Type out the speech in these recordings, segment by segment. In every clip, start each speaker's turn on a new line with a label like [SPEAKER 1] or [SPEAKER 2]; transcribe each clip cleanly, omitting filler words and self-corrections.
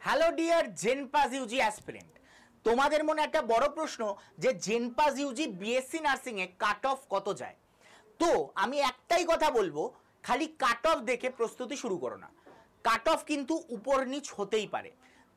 [SPEAKER 1] Hello dear জেনপাস Yuji aspirant, তোমাদের মনে একটা বড় প্রশ্ন যে জেনপাস ইউজি বিএসসি নার্সিং এ কাট অফ কত যায়। তো আমি একটাই কথা বলবো, খালি কাট অফ দেখে প্রস্তুতি শুরু করো না। কাট অফ কিন্তু উপর নিচ হতেই পারে,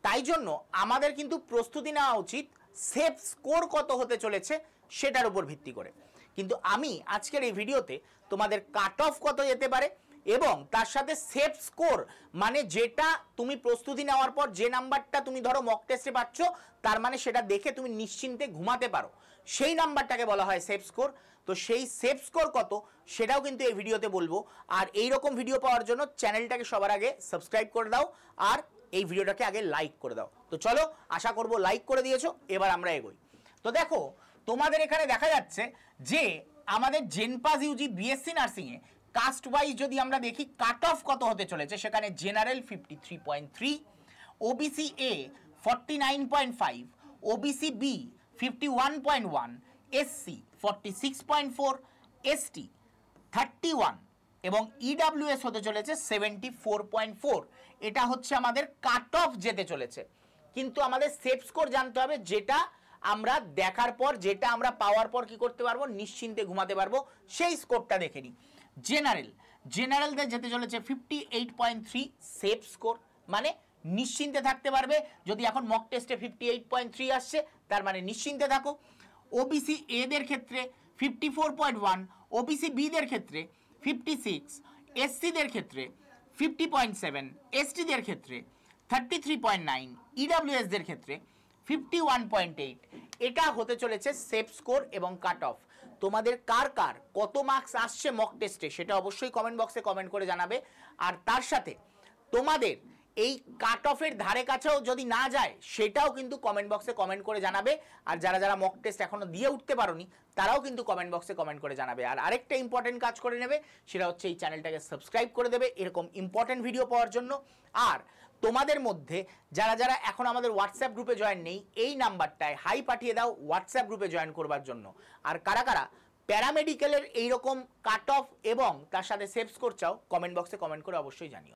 [SPEAKER 1] তাই জন্য আমাদের কিন্তু প্রস্তুতি নেওয়া উচিত সেফ স্কোর কত হতে চলেছে সেটার উপর ভিত্তি করে। কিন্তু আমি আজকের এই ভিডিওতে তোমাদের কাট অফ কত যেতে পারে এবং তার সাথে সেফ স্কোর মানে যেটা তুমি প্রস্তুতি নেওয়ার পর যে নাম্বারটা তুমি ধরো মক টেস্টে পাচ্ছ, তার মানে সেটা দেখে তুমি নিশ্চিন্তে ঘুমাতে পারো, সেই নাম্বারটাকে বলা হয় সেফ স্কোর। তো সেই সেফ স্কোর কত সেটাও কিন্তু এই ভিডিওতে বলবো। আর এই রকম ভিডিও পাওয়ার জন্য চ্যানেলটাকে সবার আগে সাবস্ক্রাইব করে দাও আর এই ভিডিওটাকে আগে লাইক করে দাও। তো চলো, আশা করব লাইক করে দিয়েছো, এবার আমরা এগোই। তো দেখো, তোমাদের এখানে দেখা যাচ্ছে যে আমাদের জেনপাস ইউজি বিএসসি নার্সিং এ কাস্ট ওয়াইজ যদি আমরা দেখি কাট অফ কত হতে চলেছে, সেখানে general 53.3, OBC A 49.5, OBC B 51.1, SC 46.4, ST 31 এবং ইডাব্লিউএস হতে চলেছে 74.4। এটা হচ্ছে আমাদের কাট অফ যেতে চলেছে। কিন্তু আমাদের সেফ স্কোর জানতে হবে, যেটা আমরা দেখার পর, যেটা আমরা পাওয়ার পর কি করতে পারবো, নিশ্চিন্তে ঘুমাতে পারবো, সেই স্কোরটা দেখে নিই। জেনারেলদের যেতে চলেছে 58.3 সেফ স্কোর, মানে নিশ্চিন্তে থাকতে পারবে। যদি এখন মক টেস্টে 58.3 আসছে, তার মানে নিশ্চিন্তে থাকো। ওবিসি এদের ক্ষেত্রে 54.1, ওবিসি বিদের ক্ষেত্রে 56, এসসিদের ক্ষেত্রে 50.7, এসটিদের ক্ষেত্রে 33.9, ইডাব্লিউএসদের ক্ষেত্রে 51.8। এটা হতে চলেছে সেফ স্কোর এবং কাট অফ। তোমাদের কার কার কত মার্কস আসছে মক টেস্টে সেটা অবশ্যই কমেন্ট বক্সে কমেন্ট করে জানাবে। আর তার সাথে তোমাদের এই কাট অফের ধারে কাছেও যদি না যায় সেটাও কিন্তু কমেন্ট বক্সে কমেন্ট করে জানাবে। আর যারা যারা মক টেস্ট এখনো দিয়ে উঠতে পারোনি তারাও কিন্তু কমেন্ট বক্সে কমেন্ট করে জানাবে। আর আরেকটা ইম্পর্টেন্ট কাজ করে নেবে, সেটা হচ্ছে এই চ্যানেলটাকে সাবস্ক্রাইব করে দেবে এরকম ইম্পর্টেন্ট ভিডিও পাওয়ার জন্য। আর তোমাদের মধ্যে যারা যারা এখন আমাদের হোয়াটসঅ্যাপ গ্রুপে জয়েন নেই, এই নাম্বারটায় হাই পাঠিয়ে দাও হোয়াটসঅ্যাপ গ্রুপে জয়েন করবার জন্য। আর কারা কারা প্যারামেডিক্যালের এইরকম কাট অফ এবং তার সাথে সেফ স্কোর চাও, কমেন্ট বক্সে কমেন্ট করে অবশ্যই জানিও।